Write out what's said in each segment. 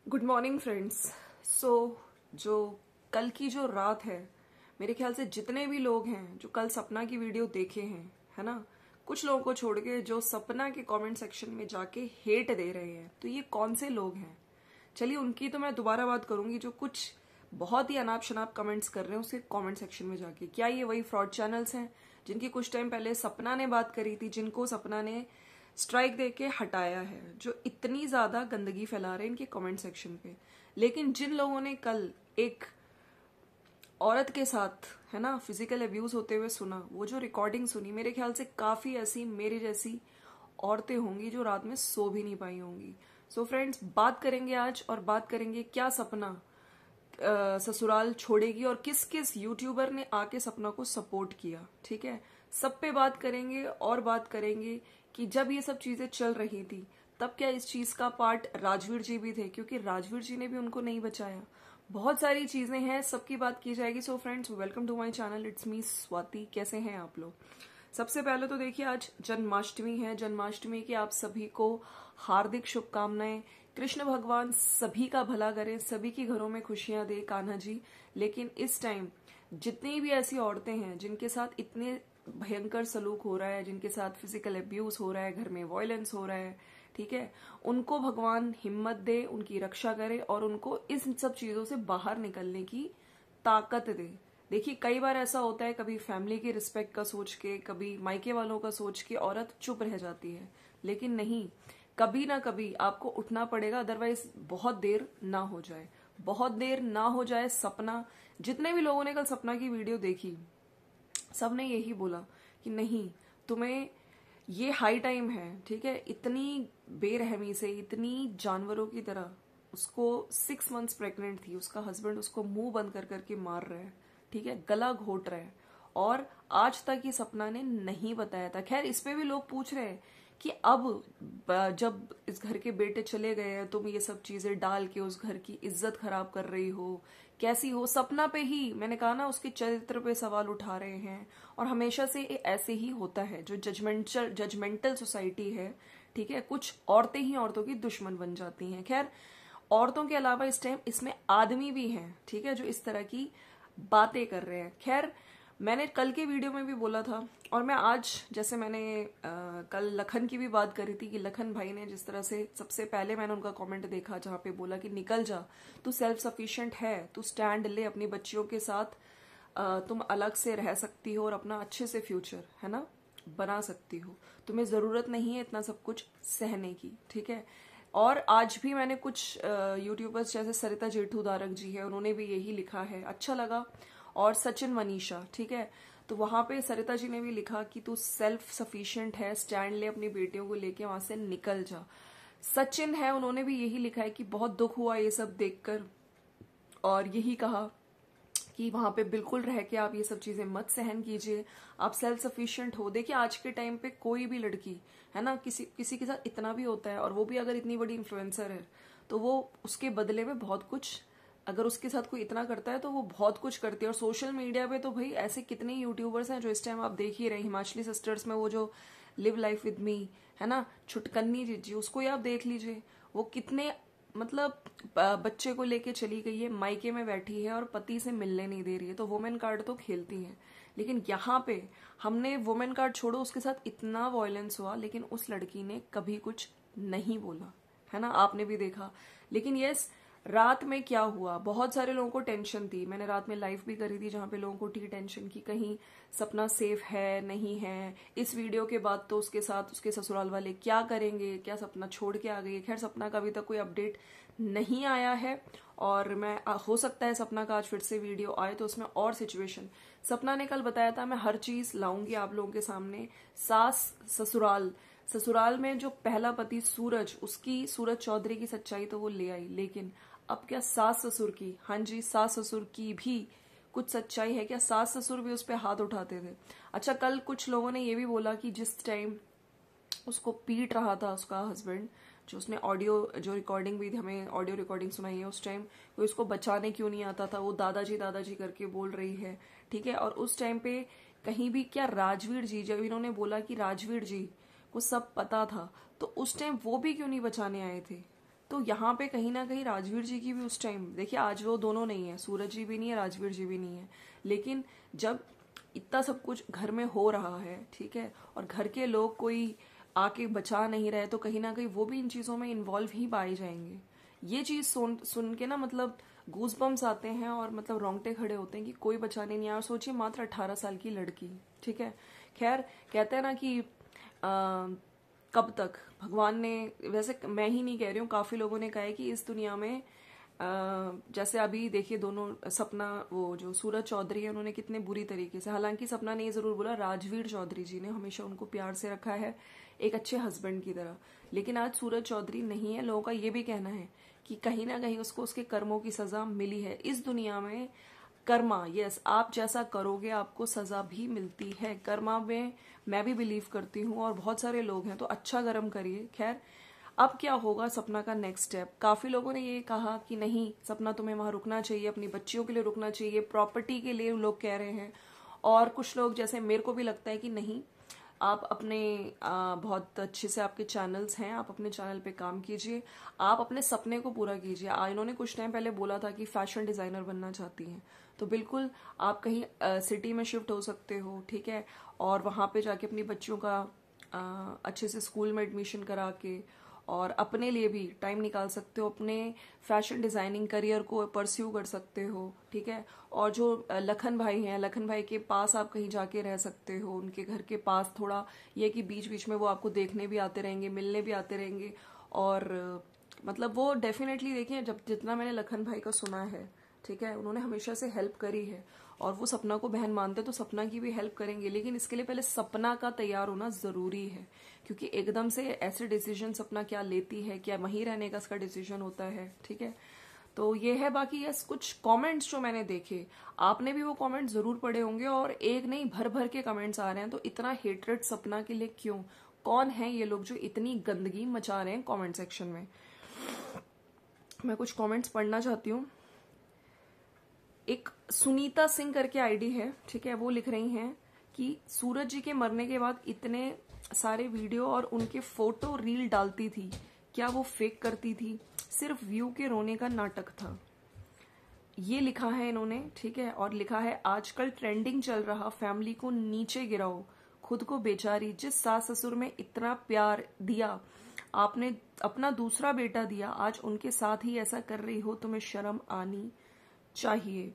Good morning friends. जो कल की जो रात है, मेरे ख्याल से जितने भी लोग हैं जो कल सपना की वीडियो देखे हैं, है ना, कुछ लोगों को छोड़ के जो सपना के कमेंट सेक्शन में जाके हेट दे रहे हैं, तो ये कौन से लोग हैं? चलिए उनकी तो मैं दोबारा बात करूंगी। जो कुछ बहुत ही अनाप शनाप कमेंट्स कर रहे हैं उसके कमेंट सेक्शन में जाके, क्या ये वही फ्रॉड चैनल्स हैं जिनकी कुछ टाइम पहले सपना ने बात करी थी, जिनको सपना ने स्ट्राइक देके हटाया है, जो इतनी ज्यादा गंदगी फैला रहे हैं इनके कमेंट सेक्शन पे? लेकिन जिन लोगों ने कल एक औरत के साथ, है ना, फिजिकल अब्यूज होते हुए सुना, वो जो रिकॉर्डिंग सुनी, मेरे ख्याल से काफी ऐसी मेरे जैसी औरतें होंगी जो रात में सो भी नहीं पाई होंगी। सो फ्रेंड्स, बात करेंगे आज, और बात करेंगे क्या सपना ससुराल छोड़ेगी और किस किस यूट्यूबर ने आके सपना को सपोर्ट किया। ठीक है, सब पे बात करेंगे। और बात करेंगे कि जब ये सब चीजें चल रही थी तब क्या इस चीज का पार्ट राजवीर जी भी थे, क्योंकि राजवीर जी ने भी उनको नहीं बचाया। बहुत सारी चीजें हैं, सबकी बात की जाएगी। So friends, welcome to my channel, it's me Swati. कैसे हैं आप लोग? सबसे पहले तो देखिए, आज जन्माष्टमी है। जन्माष्टमी की आप सभी को हार्दिक शुभकामनाएं। कृष्ण भगवान सभी का भला करे, सभी के घरों में खुशियां दे कान्हा जी। लेकिन इस टाइम जितनी भी ऐसी औरतें हैं जिनके साथ इतने भयंकर सलूक हो रहा है, जिनके साथ फिजिकल अब्यूज हो रहा है, घर में वायलेंस हो रहा है, ठीक है, उनको भगवान हिम्मत दे, उनकी रक्षा करे और उनको इस सब चीजों से बाहर निकलने की ताकत दे। देखिए, कई बार ऐसा होता है, कभी फैमिली की रिस्पेक्ट का सोच के, कभी मायके वालों का सोच के औरत चुप रह जाती है, लेकिन नहीं, कभी ना कभी आपको उठना पड़ेगा, अदरवाइज बहुत देर ना हो जाए, बहुत देर ना हो जाए। सपना, जितने भी लोगों ने कल सपना की वीडियो देखी, सबने यही बोला कि नहीं, तुम्हें ये हाई टाइम है। ठीक है, इतनी बेरहमी से, इतनी जानवरों की तरह, उसको 6 मंथ्स प्रेग्नेंट थी, उसका हस्बैंड उसको मुंह बंद कर करके मार रहा है, ठीक है, गला घोट रहा है, और आज तक ये सपना ने नहीं बताया था। खैर, इस पे भी लोग पूछ रहे हैं कि अब जब इस घर के बेटे चले गए हैं, तुम ये सब चीजें डाल के उस घर की इज्जत खराब कर रही हो, कैसी हो? सपना पे ही, मैंने कहा ना, उसके चरित्र पे सवाल उठा रहे हैं। और हमेशा से ऐसे ही होता है, जो जजमेंटल सोसाइटी है, ठीक है, कुछ औरतें ही औरतों की दुश्मन बन जाती हैं। खैर, औरतों के अलावा इस टाइम इसमें आदमी भी हैं, ठीक है, जो इस तरह की बातें कर रहे हैं। खैर, मैंने कल के वीडियो में भी बोला था, और मैं आज, जैसे मैंने कल लखन की भी बात करी थी कि लखन भाई ने जिस तरह से, सबसे पहले मैंने उनका कमेंट देखा जहां पे बोला कि निकल जा, तू सेल्फ सफिशिएंट है, तू स्टैंड ले अपनी बच्चियों के साथ, तुम अलग से रह सकती हो और अपना अच्छे से फ्यूचर, है ना, बना सकती हो, तुम्हें जरूरत नहीं है इतना सब कुछ सहने की। ठीक है, और आज भी मैंने कुछ यूट्यूबर्स जैसे सरिता जेठू दारक जी है, उन्होंने भी यही लिखा है, अच्छा लगा। और सचिन मनीषा, ठीक है, तो वहां पे सरिता जी ने भी लिखा कि तू सेल्फ सफिशिएंट है, स्टैंड ले, अपनी बेटियों को लेके वहां से निकल जा। सचिन है, उन्होंने भी यही लिखा है कि बहुत दुख हुआ ये सब देखकर, और यही कहा कि वहां पे बिल्कुल रह के आप ये सब चीजें मत सहन कीजिए, आप सेल्फ सफिशिएंट हो। देखिए, आज के टाइम पे कोई भी लड़की, है ना, किसी के साथ इतना भी होता है, और वो भी अगर इतनी बड़ी इन्फ्लुएंसर है, तो वो उसके बदले में बहुत कुछ, अगर उसके साथ कोई इतना करता है तो वो बहुत कुछ करती है। और सोशल मीडिया पे तो भाई ऐसे कितने यूट्यूबर्स हैं जो इस टाइम आप देख ही रहे, हिमाचली सिस्टर्स में वो जो लिव लाइफ विद मी, है ना, छुटकन्नी जी, उसको ही आप देख लीजिए, वो कितने, मतलब बच्चे को लेके चली गई है, मायके में बैठी है और पति से मिलने नहीं दे रही है, तो वुमेन कार्ड तो खेलती है। लेकिन यहाँ पे हमने वुमेन कार्ड छोड़ो, उसके साथ इतना वायलेंस हुआ, लेकिन उस लड़की ने कभी कुछ नहीं बोला, है ना, आपने भी देखा। लेकिन यस, रात में क्या हुआ, बहुत सारे लोगों को टेंशन थी। मैंने रात में लाइव भी करी थी जहां पे लोगों को थी टेंशन की कहीं सपना सेफ है नहीं है। इस वीडियो के बाद तो उसके साथ उसके ससुराल वाले क्या करेंगे, क्या सपना छोड़ के आ गई? खैर, सपना का अभी तक कोई अपडेट नहीं आया है, और मैं हो सकता है सपना का आज फिर से वीडियो आए तो उसमें और सिचुएशन, सपना ने कल बताया था, मैं हर चीज लाऊंगी आप लोगों के सामने। सास ससुराल में जो पहला पति सूरज, उसकी, सूरज चौधरी की सच्चाई तो वो ले आई, लेकिन अब क्या सास ससुर की, हाँ जी, सास ससुर की भी कुछ सच्चाई है क्या? सास ससुर भी उस पर हाथ उठाते थे। अच्छा, कल कुछ लोगों ने ये भी बोला कि जिस टाइम उसको पीट रहा था उसका हस्बैंड, जो उसने ऑडियो, जो रिकॉर्डिंग भी हमें ऑडियो रिकॉर्डिंग सुनाई है, उस टाइम कोई उसको बचाने क्यों नहीं आता था, वो दादाजी करके बोल रही है, ठीक है। और उस टाइम पे कहीं भी क्या राजवीर जी, जब इन्होंने बोला कि राजवीर जी को सब पता था, तो उस टाइम वो भी क्यों नहीं बचाने आए थे? तो यहाँ पे कहीं ना कहीं राजवीर जी की भी उस टाइम, देखिए आज वो दोनों नहीं है, सूरज जी भी नहीं है, राजवीर जी भी नहीं है, लेकिन जब इतना सब कुछ घर में हो रहा है, ठीक है, और घर के लोग कोई आके बचा नहीं रहे, तो कहीं ना कहीं वो भी इन चीजों में इन्वॉल्व ही पाए जाएंगे। ये चीज सुन सुन के ना मतलब गूज बम्स आते हैं और मतलब रोंगटे खड़े होते हैं कि कोई बचाने नहीं आया। और सोचिए मात्र 18 साल की लड़की, ठीक है। खैर कहते हैं ना कि कब तक भगवान ने, वैसे मैं ही नहीं कह रही हूँ, काफी लोगों ने कहा है कि इस दुनिया में जैसे अभी देखिए दोनों सपना, वो जो सूरज चौधरी है, उन्होंने कितने बुरी तरीके से, हालांकि सपना ने ये जरूर बोला, राजवीर चौधरी जी ने हमेशा उनको प्यार से रखा है एक अच्छे हस्बैंड की तरह, लेकिन आज सूरज चौधरी नहीं है। लोगों का ये भी कहना है कि कहीं ना कहीं उसको उसके कर्मों की सजा मिली है। इस दुनिया में कर्मा, यस, आप जैसा करोगे आपको सजा भी मिलती है। कर्मा में मैं भी बिलीव करती हूँ और बहुत सारे लोग हैं, तो अच्छा कर्म करिए। खैर अब क्या होगा सपना का नेक्स्ट स्टेप, काफी लोगों ने ये कहा कि नहीं सपना तुम्हें वहां रुकना चाहिए, अपनी बच्चियों के लिए रुकना चाहिए, प्रॉपर्टी के लिए लोग कह रहे हैं। और कुछ लोग, जैसे मेरे को भी लगता है कि नहीं, आप अपने बहुत अच्छे से आपके चैनल्स हैं, आप अपने चैनल पे काम कीजिए, आप अपने सपने को पूरा कीजिए। इन्होंने कुछ टाइम पहले बोला था कि फैशन डिजाइनर बनना चाहती हैं, तो बिल्कुल आप कहीं सिटी में शिफ्ट हो सकते हो, ठीक है, और वहां पे जाके अपनी बच्चियों का अच्छे से स्कूल में एडमिशन करा के और अपने लिए भी टाइम निकाल सकते हो, अपने फैशन डिजाइनिंग करियर को परस्यू कर सकते हो, ठीक है। और जो लखन भाई हैं, लखन भाई के पास आप कहीं जाके रह सकते हो, उनके घर के पास थोड़ा ये कि बीच बीच में वो आपको देखने भी आते रहेंगे, मिलने भी आते रहेंगे। और मतलब वो डेफिनेटली देखिए, जब जितना मैंने लखन भाई का सुना है, ठीक है, उन्होंने हमेशा से हेल्प करी है और वो सपना को बहन मानते, तो सपना की भी हेल्प करेंगे, लेकिन इसके लिए पहले सपना का तैयार होना जरूरी है, क्योंकि एकदम से ऐसे डिसीजन सपना क्या लेती है, क्या वहीं रहने का इसका डिसीजन होता है, ठीक है। तो ये है। बाकी यस, कुछ कमेंट्स जो मैंने देखे, आपने भी वो कमेंट्स जरूर पढ़े होंगे, और एक नहीं भर भर के कमेंट्स आ रहे हैं। तो इतना हेटरेट सपना के लिए क्यों? कौन है ये लोग जो इतनी गंदगी मचा रहे हैं कमेंट सेक्शन में? मैं कुछ कमेंट्स पढ़ना चाहती हूँ। एक सुनीता सिंह करके आईडी है, ठीक है, वो लिख रही हैं कि सूरज जी के मरने के बाद इतने सारे वीडियो और उनके फोटो रील डालती थी, क्या वो फेक करती थी? सिर्फ व्यू के रोने का नाटक था। ये लिखा है इन्होंने, ठीक है। और लिखा है आजकल ट्रेंडिंग चल रहा फैमिली को नीचे गिराओ, खुद को बेचारी, जिस सास ससुर में इतना प्यार दिया आपने, अपना दूसरा बेटा दिया, आज उनके साथ ही ऐसा कर रही हो, तुम्हें शर्म आनी चाहिए।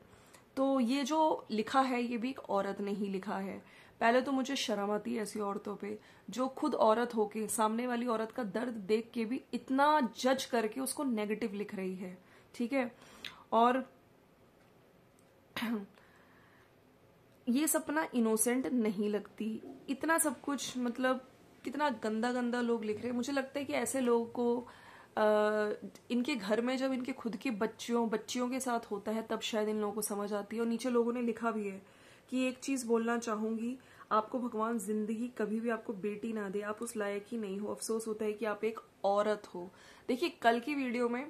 तो ये जो लिखा है ये भी एक औरत ने ही लिखा है। पहले तो मुझे शर्म आती है ऐसी औरतों पे जो खुद औरत होके सामने वाली औरत का दर्द देख के भी इतना जज करके उसको नेगेटिव लिख रही है, ठीक है। और ये सपना इनोसेंट नहीं लगती, इतना सब कुछ मतलब कितना गंदा गंदा लोग लिख रहे हैं। मुझे लगता है कि ऐसे लोगों को इनके घर में जब इनके खुद के बच्चियों के साथ होता है तब शायद इन लोगों को समझ आती है। और नीचे लोगों ने लिखा भी है कि एक चीज बोलना चाहूंगी, आपको भगवान जिंदगी कभी भी आपको बेटी ना दे, आप उस लायक ही नहीं हो, अफसोस होता है कि आप एक औरत हो। देखिए कल की वीडियो में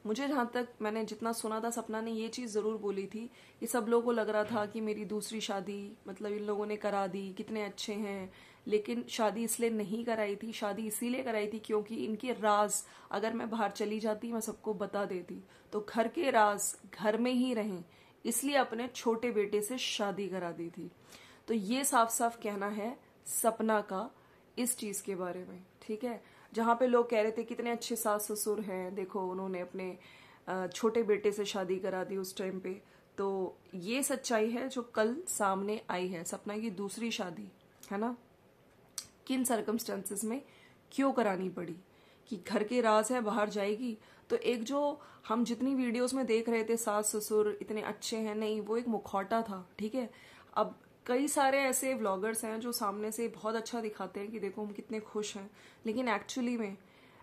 मुझे जहां तक मैंने जितना सुना था, सपना ने ये चीज जरूर बोली थी कि सब लोगों को लग रहा था कि मेरी दूसरी शादी मतलब इन लोगों ने करा दी, कितने अच्छे हैं, लेकिन शादी इसलिए नहीं कराई थी, शादी इसीलिए कराई थी क्योंकि इनके राज अगर मैं बाहर चली जाती, मैं सबको बता देती, तो घर के राज घर में ही रहें, इसलिए अपने छोटे बेटे से शादी करा दी थी। तो ये साफ साफ कहना है सपना का इस चीज के बारे में, ठीक है। जहां पे लोग कह रहे थे कितने अच्छे सास ससुर हैं, देखो उन्होंने अपने छोटे बेटे से शादी करा दी उस टाइम पे, तो ये सच्चाई है जो कल सामने आई है। सपना की दूसरी शादी है ना, किन सर्कमस्टेंसेस में क्यों करानी पड़ी, कि घर के राज है बाहर जाएगी। तो एक जो हम जितनी वीडियोस में देख रहे थे सास ससुर इतने अच्छे हैं, नहीं, वो एक मुखौटा था, ठीक है। अब कई सारे ऐसे व्लॉगर्स हैं जो सामने से बहुत अच्छा दिखाते हैं कि देखो हम कितने खुश हैं, लेकिन एक्चुअली में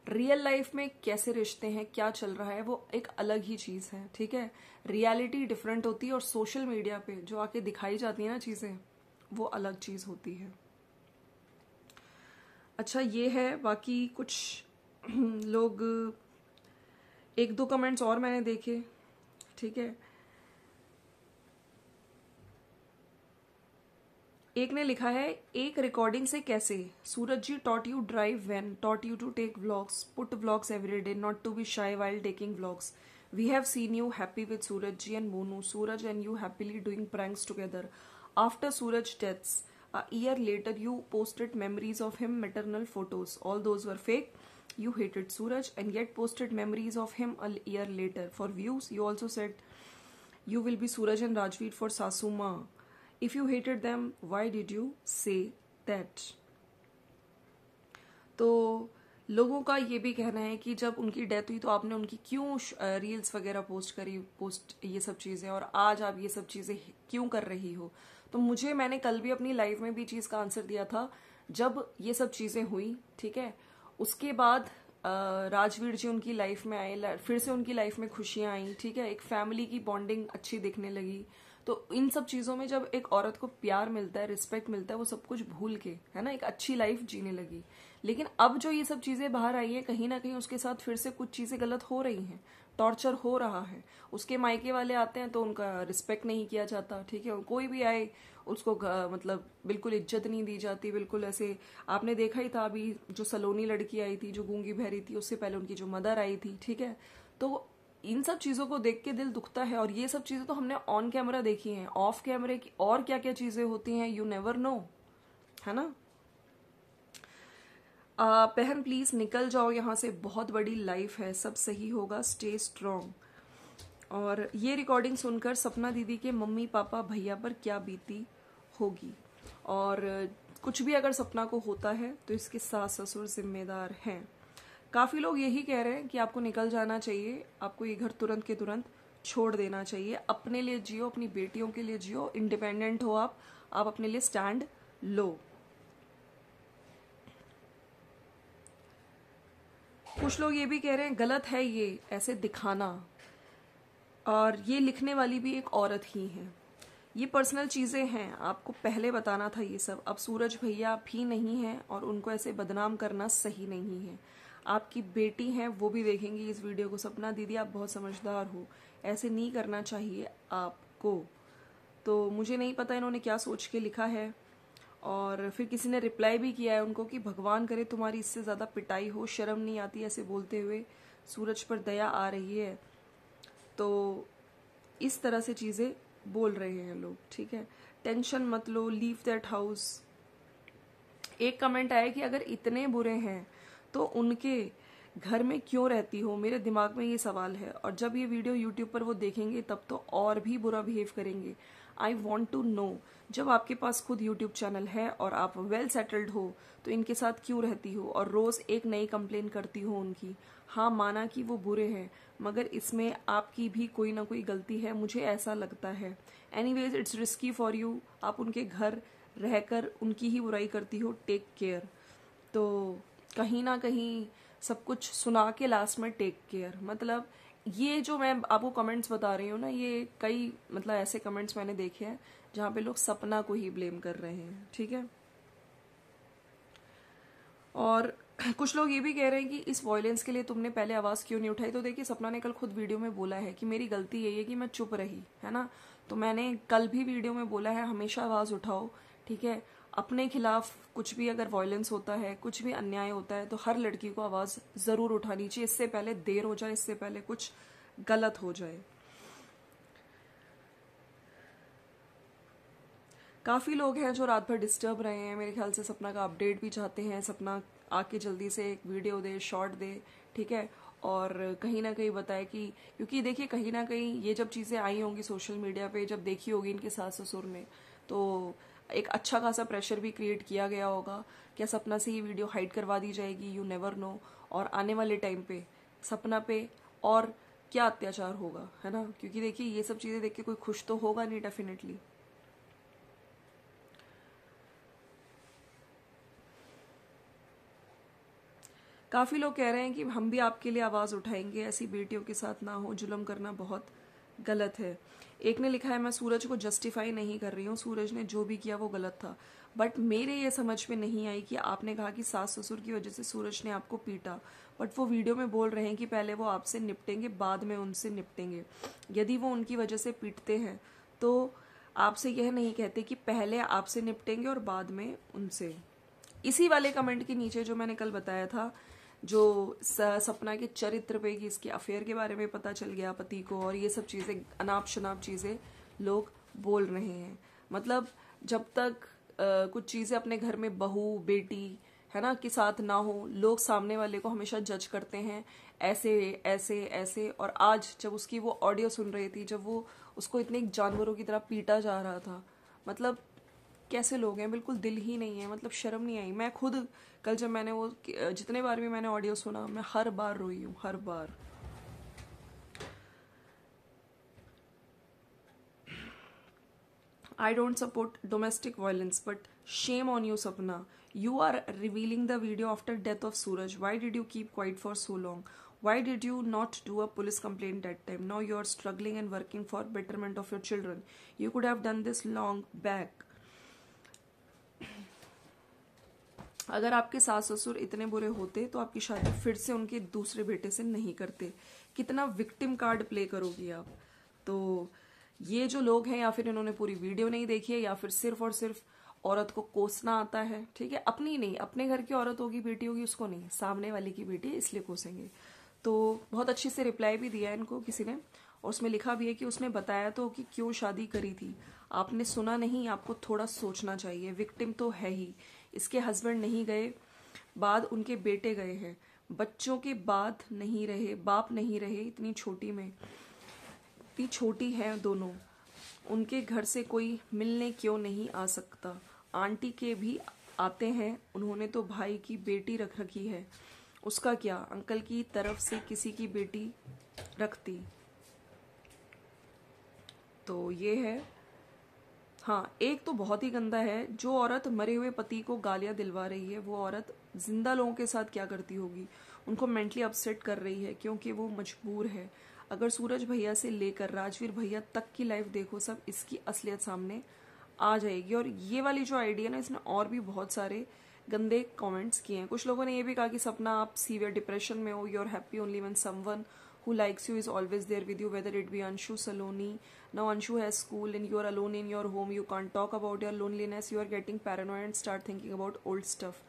रियल लाइफ में कैसे रिश्ते हैं, क्या चल रहा है, वो एक अलग ही चीज है, ठीक है। रियलिटी डिफरेंट होती है और सोशल मीडिया पे जो आके दिखाई जाती है ना चीजें, वो अलग चीज होती है। अच्छा ये है। बाकी कुछ लोग, एक दो कमेंट्स और मैंने देखे, ठीक है। एक ने लिखा है, एक रिकॉर्डिंग से कैसे? Suraj ji taught you drive when, taught you to take vlogs, put vlogs every day, not to be shy while taking vlogs. We have seen you happy with Suraj ji and Monu. Suraj and you happily doing pranks together. After Suraj deaths, a year later you posted memories of him, maternal photos. All those were fake. You hated Suraj and yet posted memories of him a year later for views. You also said you will be Suraj and Rajveer for Sasuma. If you hated them, why did you say that? तो लोगों का ये भी कहना है कि जब उनकी डेथ हुई तो आपने उनकी क्यों रील्स वगैरह पोस्ट ये सब चीज़ें, और आज आप ये सब चीज़ें क्यों कर रही हो? तो मैंने कल भी अपनी लाइफ में भी चीज़ का आंसर दिया था. जब ये सब चीज़ें हुई, ठीक है, उसके बाद राजवीर जी उनकी लाइफ में आए, फिर से उनकी लाइफ में खुशियां आई, ठीक है, एक फैमिली की बॉन्डिंग अच्छी दिखने लगी. तो इन सब चीज़ों में जब एक औरत को प्यार मिलता है, रिस्पेक्ट मिलता है, वो सब कुछ भूल के, है ना, एक अच्छी लाइफ जीने लगी. लेकिन अब जो ये सब चीज़ें बाहर आई है, कहीं ना कहीं उसके साथ फिर से कुछ चीज़ें गलत हो रही हैं, टॉर्चर हो रहा है. उसके मायके वाले आते हैं तो उनका रिस्पेक्ट नहीं किया जाता, ठीक है, कोई भी आए उसको मतलब बिल्कुल इज्जत नहीं दी जाती, बिल्कुल ऐसे. आपने देखा ही था अभी जो सलोनी लड़की आई थी जो गूंगी बहरी थी, उससे पहले उनकी जो मदर आई थी, ठीक है. तो इन सब चीज़ों को देख के दिल दुखता है. और ये सब चीज़ें तो हमने ऑन कैमरा देखी हैं, ऑफ कैमरे की और क्या क्या चीज़ें होती हैं, यू नेवर नो, है ना. बहन प्लीज निकल जाओ यहाँ से, बहुत बड़ी लाइफ है, सब सही होगा, स्टे स्ट्रॉन्ग. और ये रिकॉर्डिंग सुनकर सपना दीदी के मम्मी पापा भैया पर क्या बीती होगी. और कुछ भी अगर सपना को होता है तो इसके सास ससुर जिम्मेदार हैं. काफ़ी लोग यही कह रहे हैं कि आपको निकल जाना चाहिए, आपको ये घर तुरंत के तुरंत छोड़ देना चाहिए, अपने लिए जियो, अपनी बेटियों के लिए जियो, इंडिपेंडेंट हो आप अपने लिए स्टैंड लो. कुछ लोग ये भी कह रहे हैं गलत है ये ऐसे दिखाना, और ये लिखने वाली भी एक औरत ही है. ये पर्सनल चीज़ें हैं, आपको पहले बताना था ये सब. अब सूरज भैया भी नहीं है और उनको ऐसे बदनाम करना सही नहीं है. आपकी बेटी हैं, वो भी देखेंगी इस वीडियो को. सपना दीदी आप बहुत समझदार हो, ऐसे नहीं करना चाहिए आपको. तो मुझे नहीं पता इन्होंने क्या सोच के लिखा है. और फिर किसी ने रिप्लाई भी किया है उनको कि भगवान करे तुम्हारी इससे ज़्यादा पिटाई हो, शर्म नहीं आती ऐसे बोलते हुए, सूरज पर दया आ रही है. तो इस तरह से चीज़ें बोल रहे हैं लोग, ठीक है. टेंशन मत लो, लीव दैट हाउस. एक कमेंट आया कि अगर इतने बुरे हैं तो उनके घर में क्यों रहती हो, मेरे दिमाग में ये सवाल है. और जब ये वीडियो यूट्यूब पर वो देखेंगे तब तो और भी बुरा बिहेव करेंगे. आई वॉन्ट टू नो, जब आपके पास खुद यूट्यूब चैनल है और आप वेल सेटल्ड हो तो इनके साथ क्यों रहती हो और रोज़ एक नई कंप्लेन करती हो उनकी. हाँ माना कि वो बुरे हैं, मगर इसमें आपकी भी कोई ना कोई गलती है, मुझे ऐसा लगता है. Anyways it's risky for you, आप उनके घर रहकर उनकी ही बुराई करती हो, टेक केयर. तो कहीं ना कहीं सब कुछ सुना के लास्ट में टेक केयर, मतलब ये जो मैं आपको कमेंट्स बता रही हूँ ना, ये कई मतलब ऐसे कमेंट्स मैंने देखे हैं जहाँ पे लोग सपना को ही ब्लेम कर रहे हैं, ठीक है. और कुछ लोग ये भी कह रहे हैं कि इस वॉयलेंस के लिए तुमने पहले आवाज़ क्यों नहीं उठाई. तो देखिए सपना ने कल खुद वीडियो में बोला है कि मेरी गलती यही है कि मैं चुप रही, है ना. तो मैंने कल भी वीडियो में बोला है हमेशा आवाज़ उठाओ, ठीक है. अपने खिलाफ कुछ भी अगर वॉयलेंस होता है, कुछ भी अन्याय होता है, तो हर लड़की को आवाज़ ज़रूर उठानी चाहिए, इससे पहले देर हो जाए, इससे पहले कुछ गलत हो जाए. काफ़ी लोग हैं जो रात भर डिस्टर्ब रहे हैं, मेरे ख्याल से सपना का अपडेट भी चाहते हैं, सपना आके जल्दी से एक वीडियो दे, शॉर्ट दे, ठीक है. और कहीं ना कहीं बताए कि, क्योंकि देखिए कहीं ना कहीं ये जब चीज़ें आई होंगी सोशल मीडिया पे, जब देखी होगी इनके सास ससुर ने, तो एक अच्छा खासा प्रेशर भी क्रिएट किया गया होगा. क्या सपना से ये वीडियो हाइड करवा दी जाएगी, यू नेवर नो. और आने वाले टाइम पे सपना पे और क्या अत्याचार होगा, है ना. क्योंकि देखिए ये सब चीज़ें देख के कोई खुश तो होगा नहीं, डेफिनेटली. काफ़ी लोग कह रहे हैं कि हम भी आपके लिए आवाज़ उठाएंगे, ऐसी बेटियों के साथ ना हो, जुल्म करना बहुत गलत है. एक ने लिखा है मैं सूरज को जस्टिफाई नहीं कर रही हूँ, सूरज ने जो भी किया वो गलत था, बट मेरे ये समझ में नहीं आई कि आपने कहा कि सास ससुर की वजह से सूरज ने आपको पीटा, बट वो वीडियो में बोल रहे हैं कि पहले वो आपसे निपटेंगे, बाद में उनसे निपटेंगे. यदि वो उनकी वजह से पीटते हैं तो आपसे यह नहीं कहते कि पहले आपसे निपटेंगे और बाद में उनसे। इसी वाले कमेंट के नीचे जो मैंने कल बताया था, जो सपना के चरित्र पे कि इसके अफेयर के बारे में पता चल गया पति को, और ये सब चीजें अनाप शनाप चीजें लोग बोल रहे हैं। मतलब जब तक कुछ चीजें अपने घर में बहू बेटी है ना के साथ ना हो, लोग सामने वाले को हमेशा जज करते हैं ऐसे ऐसे ऐसे। और आज जब उसकी वो ऑडियो सुन रही थी, जब वो उसको इतने जानवरों की तरह पीटा जा रहा था, मतलब कैसे लोग हैं, बिल्कुल दिल ही नहीं है, मतलब शर्म नहीं आई। मैं खुद कल जब मैंने वो जितने बार भी मैंने ऑडियो सुना, मैं हर बार रोई हूँ, हर बार। I don't support domestic violence, but shame on you, Sapna. You are revealing the video after death of Suraj. Why did you keep quiet for so long? Why did you not do a police complaint that time? Now you are struggling and working for betterment of your children. You could have done this long back. अगर आपके सास ससुर इतने बुरे होते तो आपकी शादी फिर से उनके दूसरे बेटे से नहीं करते। कितना विक्टिम कार्ड प्ले करोगी आप। तो ये जो लोग हैं, या फिर इन्होंने पूरी वीडियो नहीं देखी है, या फिर सिर्फ और सिर्फ औरत को कोसना आता है, ठीक है, अपनी नहीं, अपने घर की औरत होगी बेटी होगी उसको नहीं, सामने वाले की बेटी इसलिए कोसेंगे। तो बहुत अच्छी से रिप्लाई भी दिया है इनको किसी ने, और उसमें लिखा भी है कि उसने बताया तो कि क्यों शादी करी थी, आपने सुना नहीं, आपको थोड़ा सोचना चाहिए। विक्टिम तो है ही, इसके हस्बैंड नहीं गए, बाद उनके बेटे गए हैं, बच्चों के बाद नहीं रहे, बाप नहीं रहे, इतनी छोटी में, इतनी छोटी है दोनों, उनके घर से कोई मिलने क्यों नहीं आ सकता। आंटी के भी आते हैं, उन्होंने तो भाई की बेटी रख रखी है, उसका क्या, अंकल की तरफ से किसी की बेटी रखती। तो ये है। हाँ, एक तो बहुत ही गंदा है, जो औरत मरे हुए पति को गालियां दिलवा रही है, वो औरत जिंदा लोगों के साथ क्या करती होगी, उनको मेंटली अपसेट कर रही है क्योंकि वो मजबूर है। अगर सूरज भैया से लेकर राजवीर भैया तक की लाइफ देखो, सब इसकी असलियत सामने आ जाएगी। और ये वाली जो आइडिया ना, इसने और भी बहुत सारे गंदे कमेंट्स किए हैं। कुछ लोगों ने ये भी कहा कि सपना आप सीवियर डिप्रेशन में हो, you are happy only when someone who likes you is always there with you, whether it be Anshu, Saloni. Now Anshu has school and you are alone in your home, you can't talk about your loneliness, you are getting paranoid and start thinking about old stuff.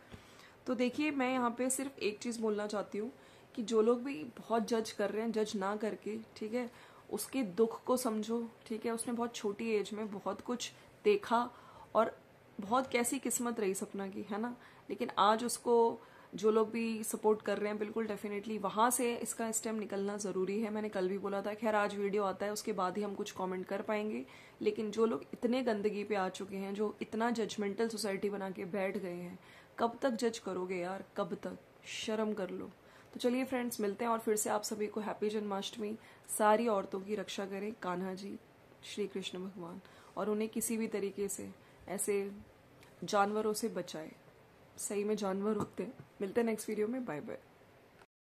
तो देखिए, मैं यहाँ पे सिर्फ एक चीज़ बोलना चाहती हूँ कि जो लोग भी बहुत जज कर रहे हैं, जज ना करके, ठीक है, उसके दुख को समझो, ठीक है। उसने बहुत छोटी एज में बहुत कुछ देखा, और बहुत कैसी किस्मत रही सपना की, है ना। लेकिन आज उसको जो लोग भी सपोर्ट कर रहे हैं, बिल्कुल डेफिनेटली वहाँ से इसका स्टेम निकलना ज़रूरी है। मैंने कल भी बोला था, खैर आज वीडियो आता है उसके बाद ही हम कुछ कमेंट कर पाएंगे। लेकिन जो लोग इतने गंदगी पे आ चुके हैं, जो इतना जजमेंटल सोसाइटी बना के बैठ गए हैं, कब तक जज करोगे यार, कब तक, शर्म कर लो। तो चलिए फ्रेंड्स, मिलते हैं, और फिर से आप सभी को हैप्पी जन्माष्टमी। सारी औरतों की रक्षा करें कान्हा जी, श्री कृष्ण भगवान, और उन्हें किसी भी तरीके से ऐसे जानवरों से बचाए। सही में जानवर होते हैं। मिलते हैं नेक्स्ट वीडियो में, बाय बाय।